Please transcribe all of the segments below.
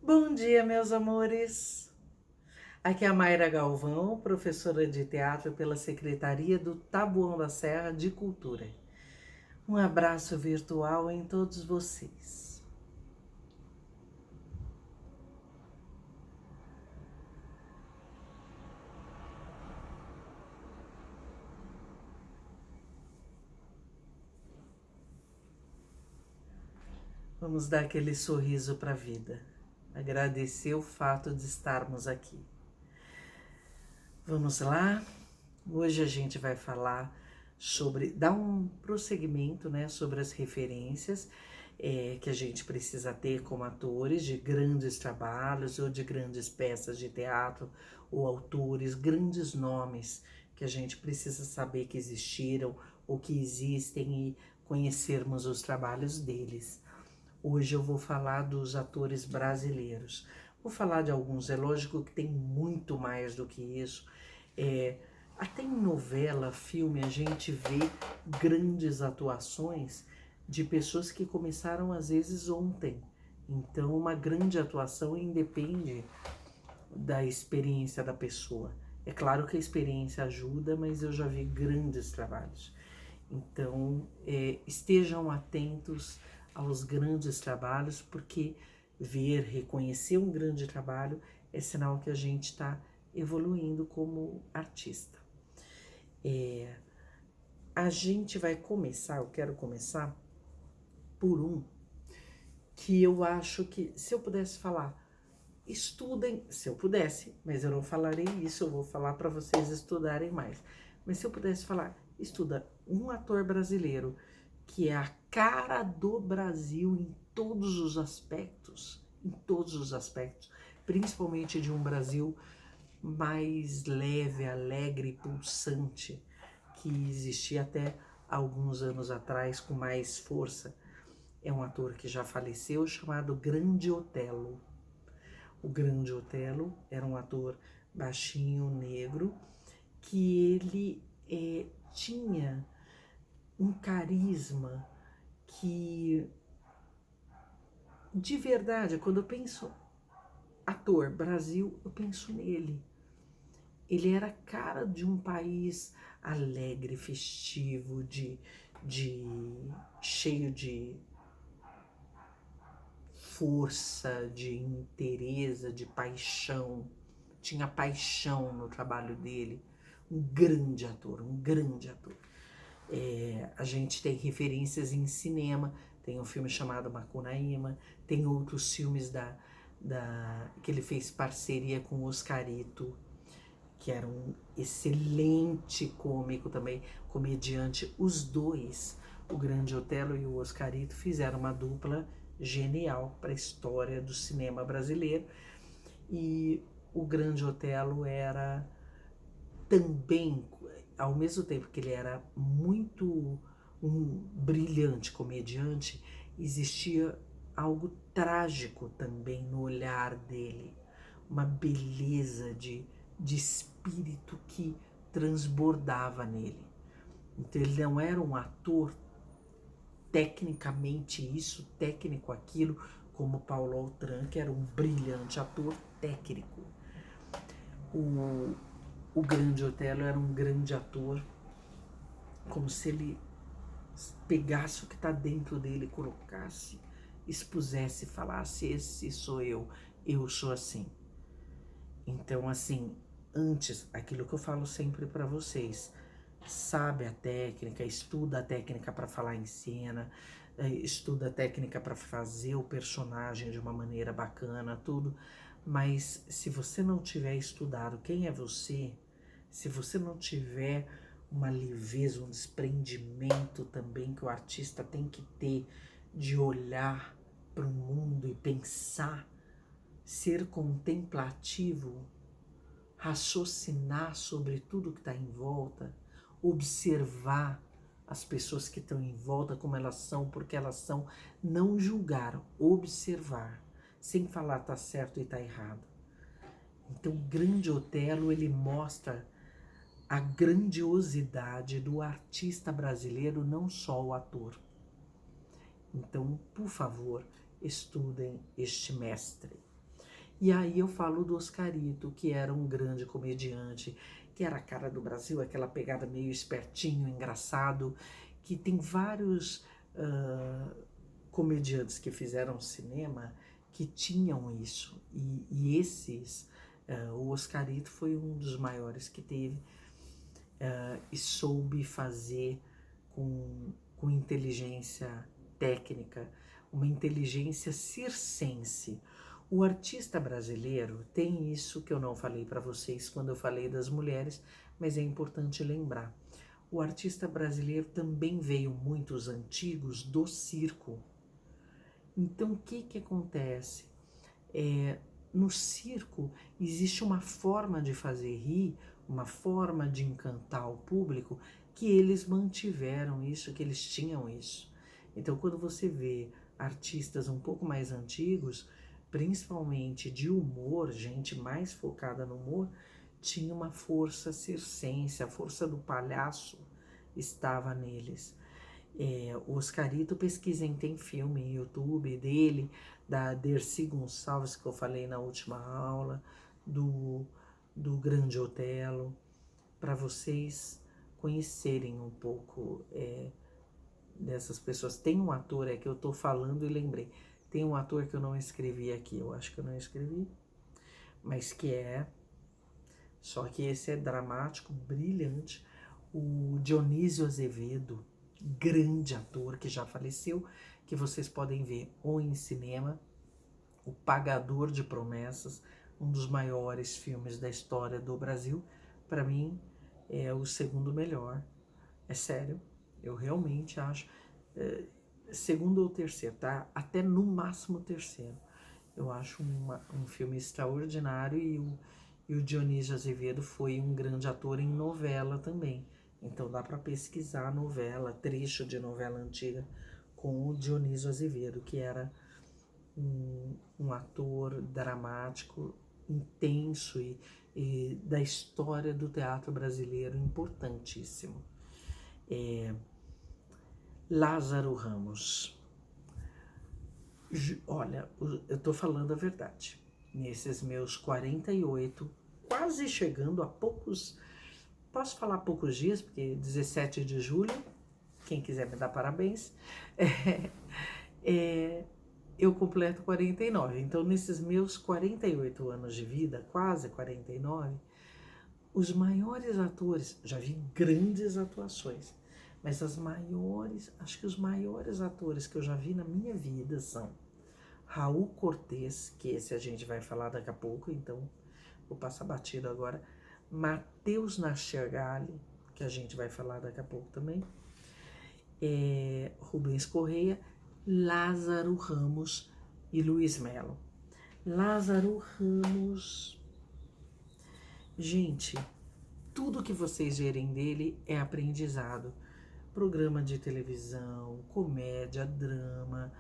Bom dia, meus amores. Aqui é a Mayra Galvão, professora de teatro pela Secretaria do Taboão da Serra de Cultura. Um abraço virtual em todos vocês. Vamos dar aquele sorriso para a vida. Agradecer o fato de estarmos aqui. Vamos lá? Hoje a gente vai falar dar um prosseguimento, né, sobre as referências que a gente precisa ter como atores de grandes trabalhos ou de grandes peças de teatro ou autores, grandes nomes que a gente precisa saber que existiram ou que existem e conhecermos os trabalhos deles. Hoje eu vou falar dos atores brasileiros. Vou falar de alguns, é lógico que tem muito mais do que isso. Até em novela, filme, a gente vê grandes atuações de pessoas que começaram às vezes ontem. Então, uma grande atuação independe da experiência da pessoa. É claro que a experiência ajuda, mas eu já vi grandes trabalhos. Então, estejam atentos aos grandes trabalhos, porque ver, reconhecer um grande trabalho é sinal que a gente está evoluindo como artista. A gente vai começar, eu quero começar por um que eu acho que, se eu pudesse falar, estudem, se eu pudesse, mas eu não falarei isso, eu vou falar para vocês estudarem mais. Mas se eu pudesse falar, estuda um ator brasileiro que é a cara do Brasil em todos os aspectos, principalmente de um Brasil mais leve, alegre e pulsante, que existia até alguns anos atrás com mais força. É um ator que já faleceu, chamado Grande Otelo. O Grande Otelo era um ator baixinho, negro, que ele tinha um carisma que, de verdade, quando eu penso ator Brasil, eu penso nele. Ele era a cara de um país alegre, festivo, de cheio de força, de interesse, de paixão. Tinha paixão no trabalho dele. Um grande ator, um grande ator. A gente tem referências em cinema, tem um filme chamado Macunaíma, tem outros filmes que ele fez parceria com o Oscarito, que era um excelente cômico também, comediante. Os dois, o Grande Otelo e o Oscarito, fizeram uma dupla genial para a história do cinema brasileiro. E o Grande Otelo era também, ao mesmo tempo que ele era muito um brilhante comediante, existia algo trágico também no olhar dele, uma beleza de espírito que transbordava nele. Então ele não era um ator tecnicamente isso, técnico aquilo, como Paulo Autran, que era um brilhante ator técnico. O Grande Otelo era um grande ator, como se ele pegasse o que está dentro dele, colocasse, expusesse, falasse: esse sou eu sou assim. Então, assim, antes, aquilo que eu falo sempre para vocês, sabe a técnica, estuda a técnica para falar em cena, estuda a técnica para fazer o personagem de uma maneira bacana, tudo. Mas se você não tiver estudado quem é você, se você não tiver uma leveza, um desprendimento também que o artista tem que ter de olhar para o mundo e pensar, ser contemplativo, raciocinar sobre tudo que está em volta, observar as pessoas que estão em volta, como elas são, porque elas são, não julgar, observar, sem falar tá certo e tá errado. Então, o Grande Otelo, ele mostra a grandiosidade do artista brasileiro, não só o ator. Então, por favor, estudem este mestre. E aí eu falo do Oscarito, que era um grande comediante, que era a cara do Brasil, aquela pegada meio espertinho, engraçado, que tem vários comediantes que fizeram cinema que tinham isso. E esses, o Oscarito foi um dos maiores que teve e soube fazer com inteligência técnica, uma inteligência circense. O artista brasileiro tem isso que eu não falei para vocês quando eu falei das mulheres, mas é importante lembrar. O artista brasileiro também veio muitos antigos do circo. Então, o que acontece? No circo existe uma forma de fazer rir, uma forma de encantar o público, que eles mantiveram isso, que eles tinham isso. Então, quando você vê artistas um pouco mais antigos, principalmente de humor, gente mais focada no humor, tinha uma força circense, a força do palhaço estava neles. O Oscarito, pesquisem, tem filme no YouTube dele, da Dercy Gonçalves, que eu falei na última aula, do Grande Otelo, para vocês conhecerem um pouco dessas pessoas. Tem um ator, que eu tô falando e lembrei, tem um ator que eu não escrevi aqui, eu acho que eu não escrevi, mas só que esse é dramático, brilhante, o Dionísio Azevedo, grande ator que já faleceu, que vocês podem ver ou em cinema, O Pagador de Promessas, um dos maiores filmes da história do Brasil. Para mim é o segundo melhor, é sério, eu realmente acho, segundo ou terceiro, tá? Até no máximo terceiro. Eu acho um filme extraordinário e o Dionísio Azevedo foi um grande ator em novela também. Então dá para pesquisar novela, trecho de novela antiga com o Dionísio Azevedo, que era um ator dramático, intenso e da história do teatro brasileiro, importantíssimo. Lázaro Ramos. Olha, eu tô falando a verdade. Nesses meus 48, quase chegando a poucos, posso falar poucos dias, porque 17 de julho, quem quiser me dar parabéns, eu completo 49. Então, nesses meus 48 anos de vida, quase 49, os maiores atores, já vi grandes atuações, mas acho que os maiores atores que eu já vi na minha vida são Raul Cortez, que esse a gente vai falar daqui a pouco, então vou passar batido agora. Matheus Nastergalli, que a gente vai falar daqui a pouco também. Rubens Correia, Lázaro Ramos e Luiz Melo. Lázaro Ramos, gente, tudo que vocês verem dele é aprendizado. Programa de televisão, comédia, drama,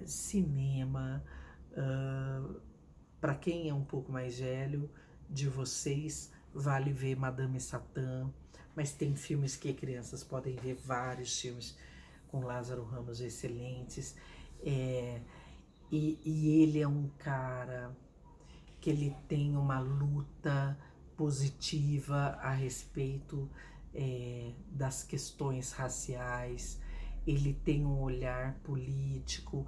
cinema. Para quem é um pouco mais velho de vocês, vale ver Madame Satã, mas tem filmes que crianças podem ver, vários filmes com Lázaro Ramos excelentes. E ele é um cara que ele tem uma luta positiva a respeito das questões raciais, ele tem um olhar político,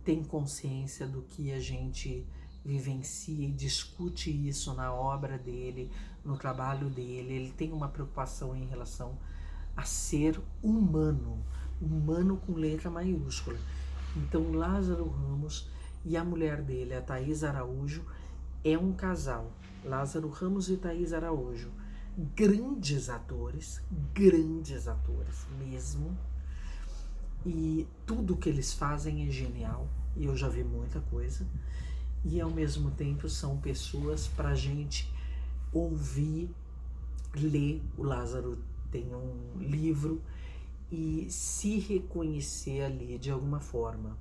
tem consciência do que a gente vivencia e discute isso na obra dele, no trabalho dele. Ele tem uma preocupação em relação a ser humano, humano com letra maiúscula. Então, Lázaro Ramos e a mulher dele, a Thaís Araújo, é um casal, Lázaro Ramos e Thaís Araújo, grandes atores mesmo, e tudo que eles fazem é genial, e eu já vi muita coisa, e ao mesmo tempo são pessoas pra gente ouvir, ler. O Lázaro tem um livro e se reconhecer ali de alguma forma,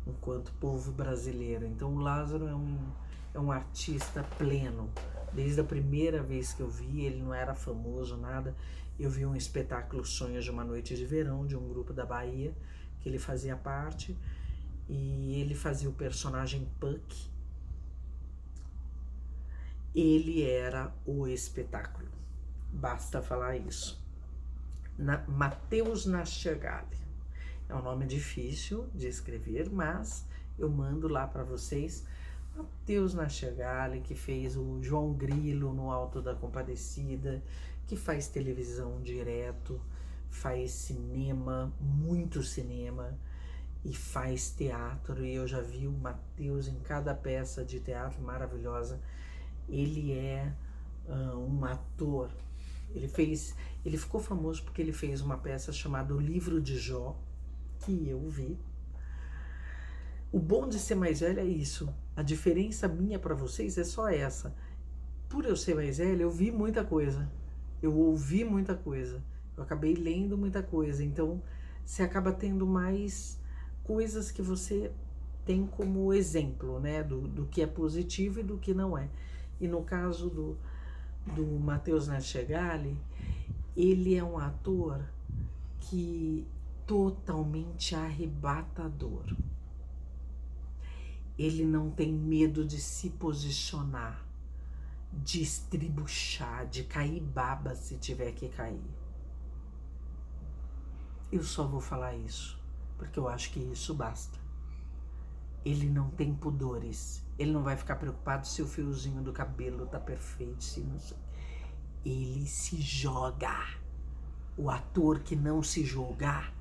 enquanto povo brasileiro. Então o Lázaro é um artista pleno. Desde a primeira vez que eu vi, ele não era famoso, nada. Eu vi um espetáculo Sonhos de uma Noite de Verão, de um grupo da Bahia, que ele fazia parte, e ele fazia o personagem Puck, Ele era o espetáculo. Basta falar isso. Matheus Nastergalli. É um nome difícil de escrever, mas eu mando lá para vocês. Matheus Nastergalli, que fez o João Grilo no Alto da Compadecida, que faz televisão direto, faz cinema, muito cinema, e faz teatro. E eu já vi o Matheus em cada peça de teatro maravilhosa. Ele é um ator. Ele ficou famoso porque ele fez uma peça chamada O Livro de Jó, que eu vi. O bom de ser mais velha é isso. A diferença minha para vocês é só essa. Por eu ser mais velha, eu vi muita coisa. Eu ouvi muita coisa. Eu acabei lendo muita coisa. Então, você acaba tendo mais coisas que você tem como exemplo, né? Do que é positivo e do que não é. E no caso do Matheus Nastergalli, ele é um ator que totalmente arrebatador. Ele não tem medo de se posicionar, de estribuchar, de cair baba se tiver que cair. Eu só vou falar isso, porque eu acho que isso basta. Ele não tem pudores. Ele não vai ficar preocupado se o fiozinho do cabelo tá perfeito, se não sei. Ele se joga. O ator que não se jogar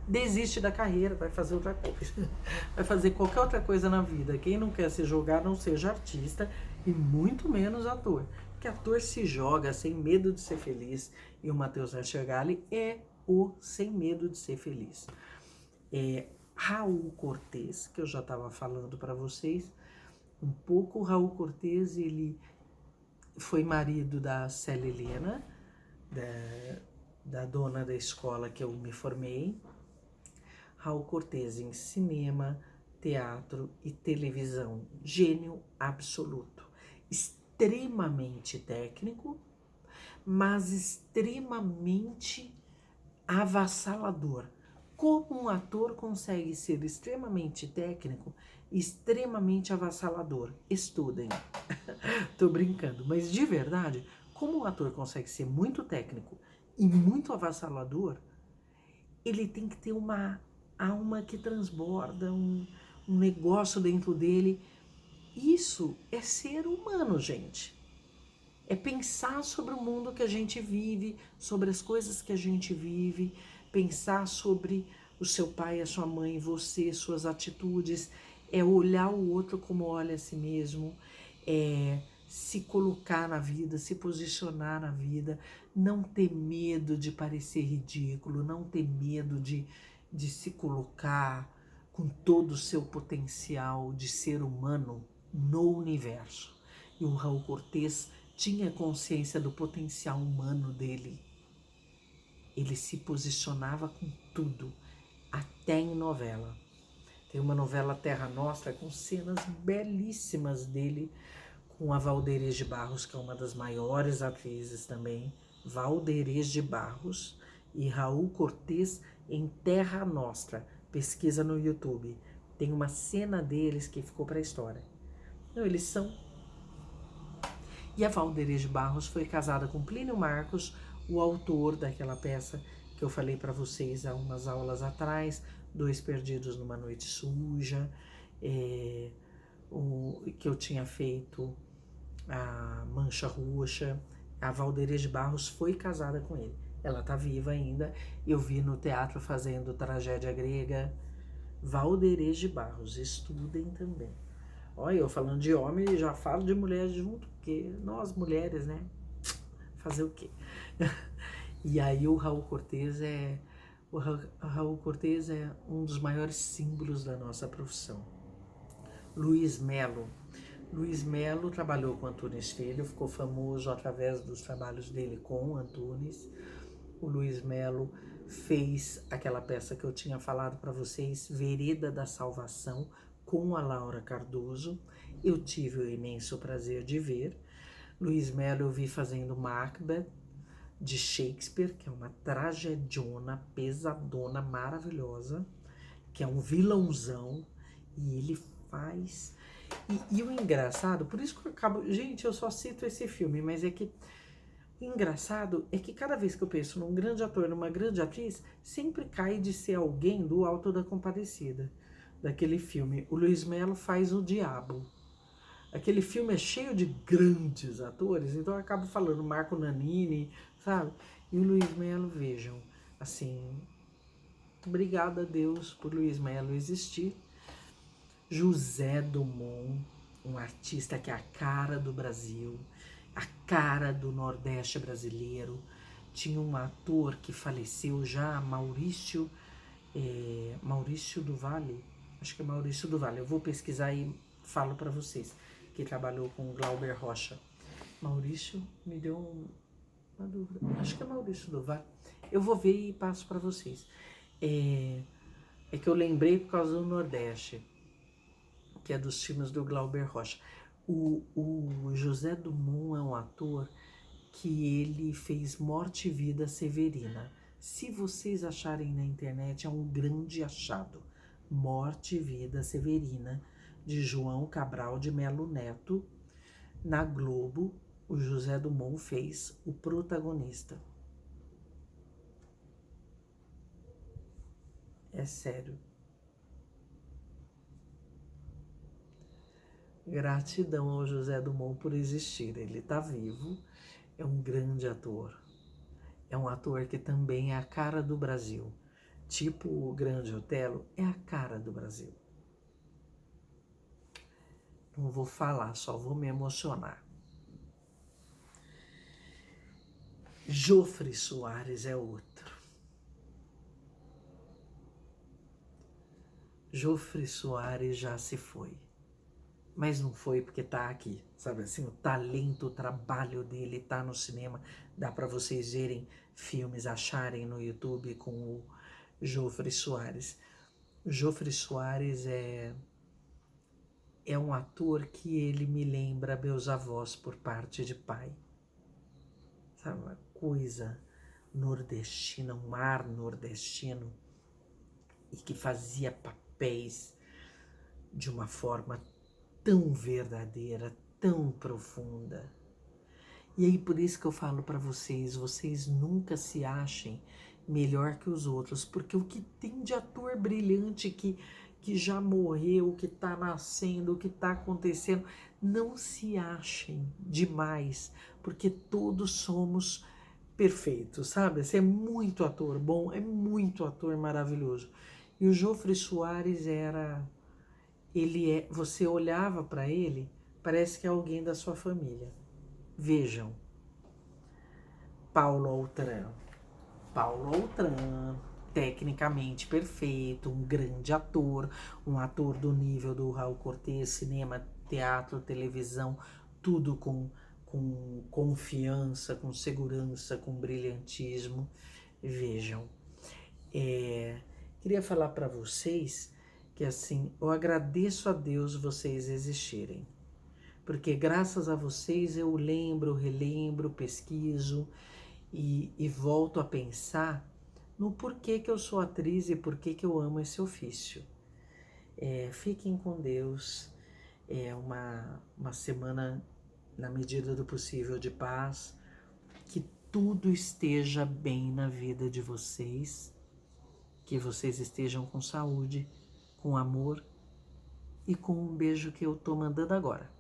desiste da carreira, vai fazer outra coisa. Vai fazer qualquer outra coisa na vida. Quem não quer se jogar, não seja artista e muito menos ator. Porque ator se joga sem medo de ser feliz. E o Matheus Nastergalli é o sem medo de ser feliz. Raul Cortez, que eu já estava falando para vocês um pouco. O Raul Cortez, ele foi marido da Célia Helena, da dona da escola que eu me formei. Raul Cortez em cinema, teatro e televisão. Gênio absoluto. Extremamente técnico, mas extremamente avassalador. Como um ator consegue ser extremamente técnico, extremamente avassalador? Estudem. Tô brincando, mas de verdade, como um ator consegue ser muito técnico e muito avassalador, ele tem que ter uma alma que transborda, um negócio dentro dele. Isso é ser humano, gente. É pensar sobre o mundo que a gente vive, sobre as coisas que a gente vive, pensar sobre o seu pai, a sua mãe, você, suas atitudes, é olhar o outro como olha a si mesmo, é se colocar na vida, se posicionar na vida, não ter medo de parecer ridículo, não ter medo de se colocar com todo o seu potencial de ser humano no universo. E o Raul Cortez tinha consciência do potencial humano dele. Ele se posicionava com tudo, até em novela. Tem uma novela Terra Nostra com cenas belíssimas dele com a Valderiz de Barros, que é uma das maiores atrizes também. Valderiz de Barros e Raul Cortez em Terra Nostra. Pesquisa no YouTube. Tem uma cena deles que ficou para a história. Não, eles são. E a Valderiz de Barros foi casada com Plínio Marcos, o autor daquela peça que eu falei para vocês há umas aulas atrás, Dois Perdidos numa Noite Suja, que eu tinha feito a Mancha Roxa. A Valderiz de Barros foi casada com ele. Ela tá viva ainda. Eu vi no teatro fazendo Tragédia Grega. Valderiz de Barros, estudem também. Olha, eu falando de homem, já falo de mulher junto, porque nós mulheres, né? Fazer o quê? E aí o Raul Cortez é um dos maiores símbolos da nossa profissão. Luiz Melo. Luiz Melo trabalhou com Antunes Filho, ficou famoso através dos trabalhos dele com Antunes. O Luiz Melo fez aquela peça que eu tinha falado para vocês, Vereda da Salvação, com a Laura Cardoso. Eu tive o imenso prazer de ver. Luiz Melo eu vi fazendo Macbeth, de Shakespeare, que é uma tragediona, pesadona, maravilhosa, que é um vilãozão, e ele faz... E o engraçado, por isso que eu acabo. Gente, eu só cito esse filme, mas é que o engraçado é que cada vez que eu penso num grande ator, numa grande atriz, sempre cai de ser alguém do Alto da Compadecida, daquele filme. O Luiz Melo faz o Diabo. Aquele filme é cheio de grandes atores, então eu acabo falando Marco Nanini, sabe? E o Luiz Melo, vejam, assim, obrigada a Deus por Luiz Melo existir. José Dumont, um artista que é a cara do Brasil, a cara do Nordeste brasileiro. Tinha um ator que faleceu já, Maurício do Vale, acho que é Maurício do Vale, eu vou pesquisar e falo para vocês, que trabalhou com o Glauber Rocha. Maurício me deu uma dúvida, acho que é Maurício do Vale, eu vou ver e passo para vocês. É que eu lembrei por causa do Nordeste, que é dos filmes do Glauber Rocha. O José Dumont é um ator que ele fez Morte e Vida Severina. Se vocês acharem na internet, é um grande achado. Morte e Vida Severina, de João Cabral de Melo Neto. Na Globo, o José Dumont fez o protagonista. É sério. Gratidão ao José Dumont por existir. Ele está vivo, é um grande ator. É um ator que também é a cara do Brasil. Tipo o Grande Otelo, é a cara do Brasil. Não vou falar, só vou me emocionar. Jofre Soares é outro. Jofre Soares já se foi. Mas não foi porque tá aqui, sabe assim, o talento, o trabalho dele tá no cinema. Dá para vocês verem filmes, acharem no YouTube com o Jofre Soares. O Jofre Soares é um ator que ele me lembra meus avós por parte de pai. Sabe, uma coisa nordestina, um ar nordestino, e que fazia papéis de uma forma tão verdadeira, tão profunda. E aí por isso que eu falo para vocês, vocês nunca se achem melhor que os outros, porque o que tem de ator brilhante que já morreu, que tá nascendo, o que tá acontecendo, não se achem demais, porque todos somos perfeitos, sabe? Você é muito ator bom, é muito ator maravilhoso. E o Jofre Soares você olhava para ele, parece que é alguém da sua família. Vejam, Paulo Outram. Paulo Outram, tecnicamente perfeito, um grande ator, um ator do nível do Raul Cortez, cinema, teatro, televisão, tudo com confiança, com segurança, com brilhantismo. Vejam, queria falar para vocês que assim, eu agradeço a Deus vocês existirem, porque graças a vocês eu lembro, relembro, pesquiso e volto a pensar no porquê que eu sou atriz e porquê que eu amo esse ofício. Fiquem com Deus, uma semana, na medida do possível, de paz, que tudo esteja bem na vida de vocês, que vocês estejam com saúde, com amor e com um beijo que eu tô mandando agora.